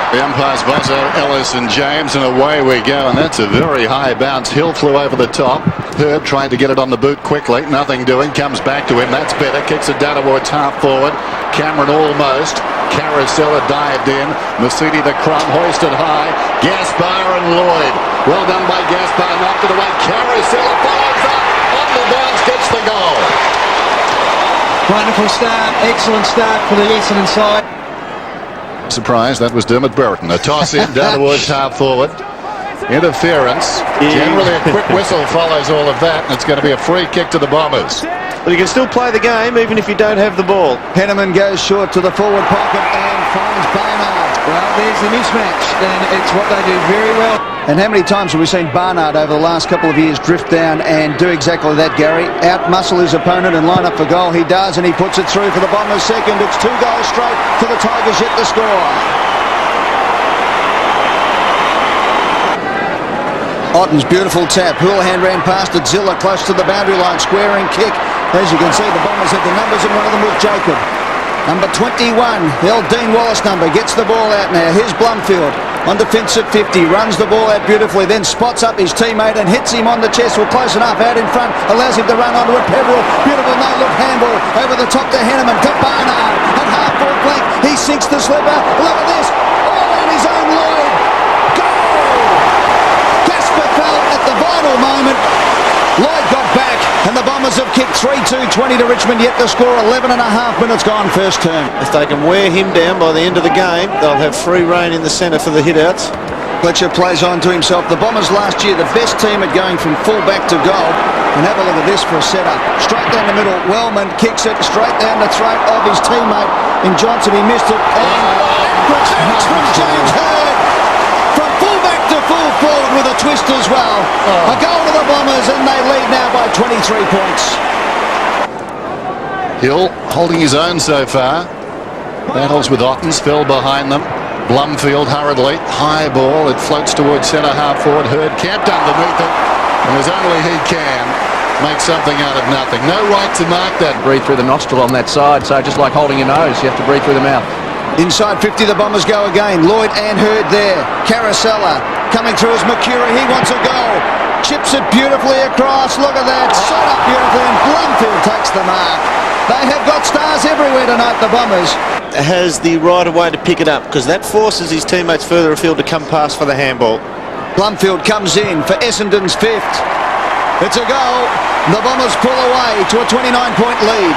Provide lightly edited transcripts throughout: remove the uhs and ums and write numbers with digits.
The umpires buzzer, Ellis and James, and away we go. And that's a very high bounce. Hill flew over the top. Hurd tried to get it on the boot quickly. Nothing doing. Comes back to him. That's better. Kicks it down towards half forward. Cameron almost. Carousella dived in. Mercedes the crumb hoisted high. Gaspar and Lloyd. Well done by Gaspar. Knocked it away. Carousella follows up. On the bounce. Gets the goal. Wonderful start. Excellent start for the Essendon side. Surprise, that was Dermot Brereton. A toss in down towards half forward. Interference. Generally a quick whistle follows all of that, and it's going to be a free kick to the Bombers. But you can still play the game even if you don't have the ball. Henneman goes short to the forward pocket and finds Barnard. Well, there's the mismatch, and it's what they do very well. And how many times have we seen Barnard over the last couple of years drift down and do exactly that, Gary? Out-muscle his opponent and line up for goal. He does, and he puts it through for the Bombers' second. It's 2 goals straight for the Tigers yet to score. Otten's beautiful tap. Houlihan ran past it. Zilla close to the boundary line. Squaring kick. As you can see, the Bombers had the numbers, and one of them was Jacob. Number 21, the old Dean Wallace number, gets the ball out now. Here's Blumfield on defensive 50, runs the ball out beautifully, then spots up his teammate and hits him on the chest. Well, close enough, out in front, allows him to run onto it. Peverill, beautiful no-look handball over the top to Henneman, to Barnard at half-forward flank. He sinks the slipper. Look at this, all on his own Lloyd. Goal! Gaspar fell at the vital moment. Lloyd got back, and the Bombers have kicked 3-2-20 to Richmond, yet to score. 11 and a half minutes gone first term. If they can wear him down by the end of the game, they'll have free rein in the centre for the hit-outs. Fletcher plays on to himself. The Bombers last year, the best team at going from full back to goal. And have a look at this for a setup. Straight down the middle, Wellman kicks it straight down the throat of his teammate. In Johnson, he missed it. And returns from James Hurd. From full back to full forward with a twist as well. A goal to the Bombers, and they lead now by 23 points. Hill holding his own so far. Battles with Ottens, fell behind them. Blumfield hurriedly, high ball, it floats towards centre half forward. Hurd camped underneath it, and as only he can make something out of nothing. No right to mark that. Breathe through the nostril on that side, so just like holding your nose, you have to breathe through the mouth. Inside 50, the Bombers go again. Lloyd and Hurd there. Carousella coming through as Mercury. He wants a goal. Chips it beautifully across. Look at that. Set up beautifully, and Blumfield takes the mark. They have got stars everywhere tonight, the Bombers. Has the right of way to pick it up, because that forces his teammates further afield to come past for the handball. Blumfield comes in for Essendon's 5th. It's a goal. The Bombers pull away to a 29-point lead.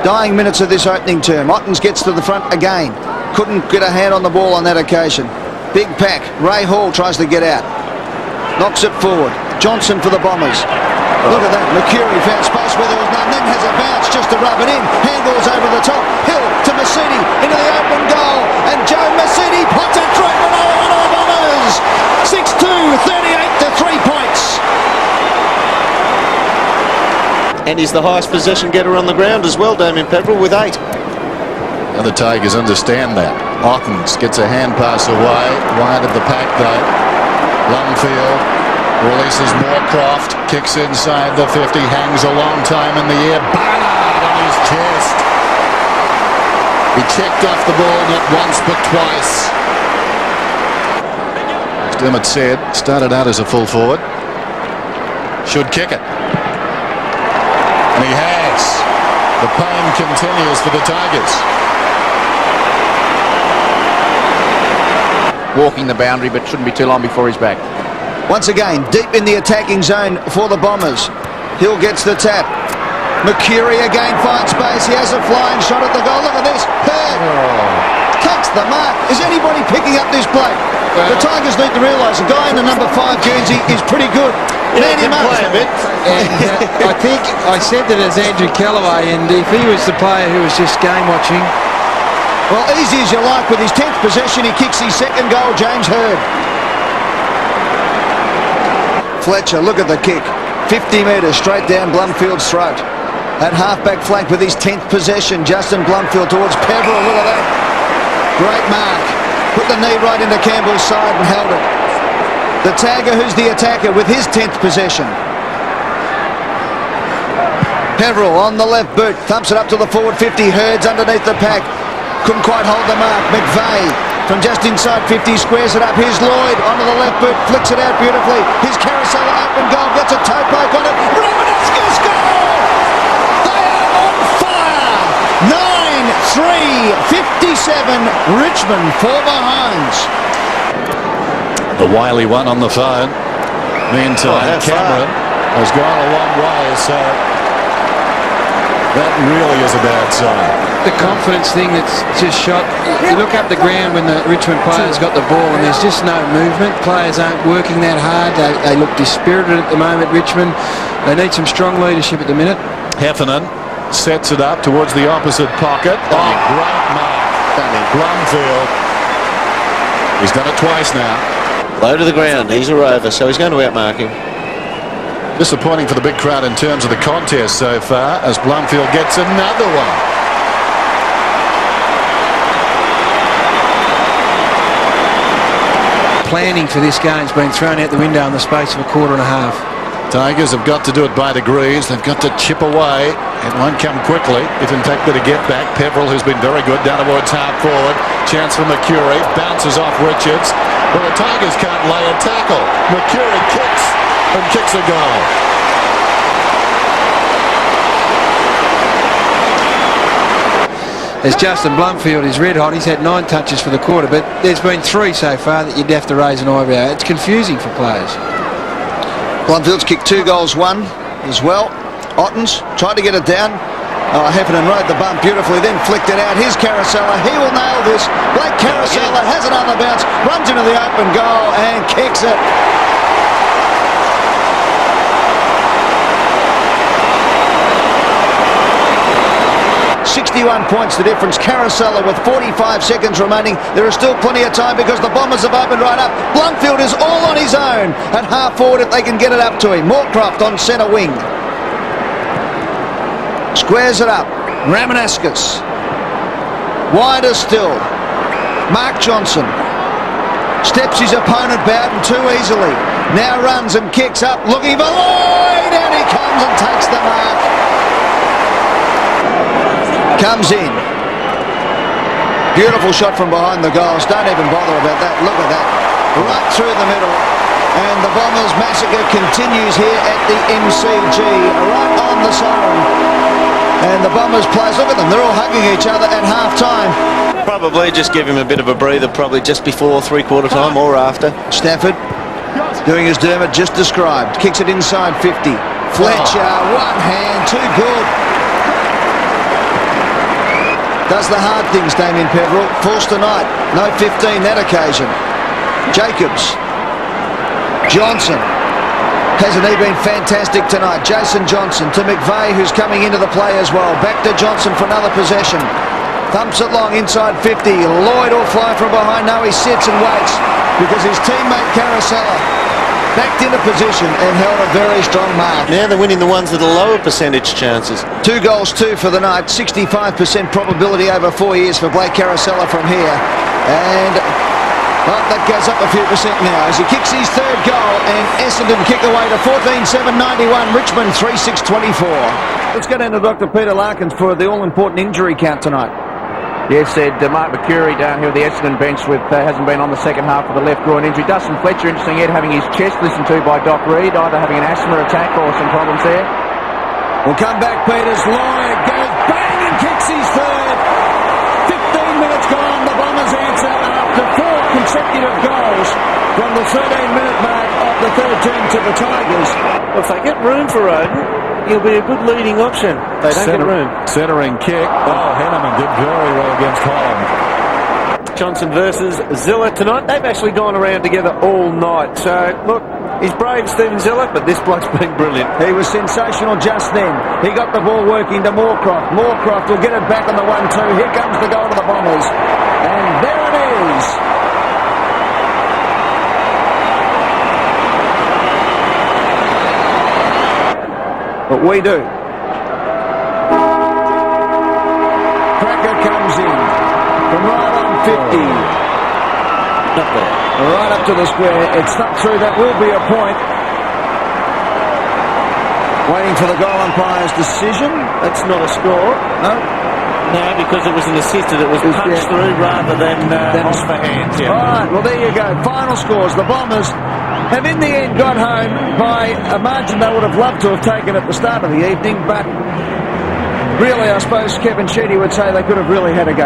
Dying minutes of this opening term. Ottens gets to the front again. Couldn't get a hand on the ball on that occasion. Big pack. Ray Hall tries to get out. Knocks it forward. Johnson for the Bombers. Look at that. Mercury found space where there was none. Then has a bounce just to rub it in. Handballs over the top. Hill to Mercedes into the open goal. And Joe Mercedes pots it through for another one of the Bombers. 6-2, 38 to 3 points. And he's the highest possession getter on the ground as well, Damien Peverill, with 8. Now the Tigers understand that. Ottens gets a hand pass away. Wide of the pack though. Blumfield releases Moorcroft. Kicks inside the 50. Hangs a long time in the air. Barnard on his chest. He checked off the ball not once but twice. As Dermot said, started out as a full forward. Should kick it. And he has. The pain continues for the Tigers. Walking the boundary, but shouldn't be too long before he's back. Once again, deep in the attacking zone for the Bombers. Hill gets the tap. Mercury again finds space. He has a flying shot at the goal. Look at this. Hurd takes the mark. Is anybody picking up this play? The Tigers need to realise the guy in the number 5 jersey is pretty good. Man him up. Play a bit. I think I said that as Andrew Callaway, and if he was the player who was just game watching. Well, easy as you like. With his 10th possession, he kicks his second goal, James Hurd. Fletcher, look at the kick. 50 metres straight down Blumfield's throat. At half-back flank with his 10th possession, Justin Blumfield towards Peverill. Look at that. Great mark. Put the knee right into Campbell's side and held it. The tagger, who's the attacker, with his 10th possession. Peverill on the left boot. Thumps it up to the forward 50. Hurd's underneath the pack. Couldn't quite hold the mark. McVeigh from just inside 50 squares it up. Here's Lloyd onto the left boot, flicks it out beautifully. Here's Carousel, open goal, gets a toe poke on it. Romanescu's goal! They are on fire! 9-3, 57. Richmond 4 behinds. The wily one on the phone. Meantime, Cameron has gone a long way, so that really is a bad sign. The confidence thing that's just shot. You look up the ground when the Richmond players got the ball and there's just no movement. Players aren't working that hard. They look dispirited at the moment, Richmond. They need some strong leadership at the minute. Heffernan sets it up towards the opposite pocket. Oh, great mark. Blumfield. He's done it twice now. Low to the ground. He's a rover, so he's going to outmark him. Disappointing for the big crowd in terms of the contest so far, as Blumfield gets another one. Planning for this game's been thrown out the window in the space of a quarter and a half. Tigers have got to do it by degrees. They've got to chip away. It won't come quickly, if in fact they're to get back. Peverill, who's been very good, down towards half forward. Chance for Mercury. Bounces off Richards. Well, the Tigers can't lay a tackle. Mercury kicks and kicks a goal. As Justin Blumfield is red hot, he's had 9 touches for the quarter, but there's been 3 so far that you'd have to raise an eyebrow. It's confusing for players. Blumfield's kicked 2 goals, 1 as well. Ottens tried to get it down. Heffernan rode the bump beautifully, then flicked it out. Here's Carousella. He will nail this. Blake Carousella has it on the bounce, runs into the open goal and kicks it. "61 points the difference. Carousella with 45 seconds remaining. There is still plenty of time because the Bombers have opened right up. Blumfield is all on his own at half forward if they can get it up to him. Moorcroft on centre wing. Squares it up. Ramanaskas. Wider still. Mark Johnson. Steps his opponent Bowden too easily. Now runs and kicks up. Looking for Lloyd. And he comes and takes the mark. Comes in. Beautiful shot from behind the goals. Don't even bother about that. Look at that. Right through the middle. And the Bombers massacre continues here at the MCG. Right on the siren. And the Bombers players, look at them. They're all hugging each other at half-time. Probably just give him a bit of a breather, probably just before three-quarter time or after. Stafford doing as Dermot just described. Kicks it inside 50. Fletcher, one hand, too good. Does the hard things, Damien Peverill. Forced tonight. No 15 that occasion. Jacobs. Johnson. Hasn't he been fantastic tonight? Jason Johnson to McVeigh, who's coming into the play as well. Back to Johnson for another possession. Thumps it long inside 50. Lloyd will fly from behind. No, he sits and waits because his teammate Carousella backed into position and held a very strong mark. Now they're winning the ones that are lower percentage chances. 2 goals, 2 for the night. 65% probability over 4 years for Blake Carousella from here. And well, that goes up a few percent now as he kicks his 3rd goal, and Essendon kick away to 14-7-91. Richmond 3-6-24. Let's go down to Dr. Peter Larkins for the all-important injury count tonight. Yes, said Mark Mercury down here at the Essendon bench with hasn't been on the second half of the left groin injury. Dustin Fletcher, interesting, Ed, having his chest listened to by Doc Reed, either having an asthma attack or some problems there. We'll come back, Peters. Lloyd goes bang and kicks his 3rd. 15 minutes gone. The Bombers answer after 4 consecutive goals from the 13-minute mark of the 3rd term to the Tigers. Well, if they get room for Roden, he'll be a good leading option. They don't get room. Centering kick. Oh, Henneman did very well against Holland. Johnson versus Zilla tonight. They've actually gone around together all night. So, look, he's brave, Stephen Zilla, but this bloke's been brilliant. He was sensational just then. He got the ball working to Moorcroft. Moorcroft will get it back on the 1-2. Here comes the goal to the Bombers. And there it is. But we do. Cracker comes in from right on 50. Not there. Right up to the square. It's not through. That will be a point. Waiting for the goal umpire's decision. That's not a score. No. No, because it was an assisted. It was punched through rather than off the hands. Yeah. All right, well, there you go. Final scores. The Bombers have in the end got home by a margin they would have loved to have taken at the start of the evening, but really, I suppose Kevin Sheedy would say they could have really had a go.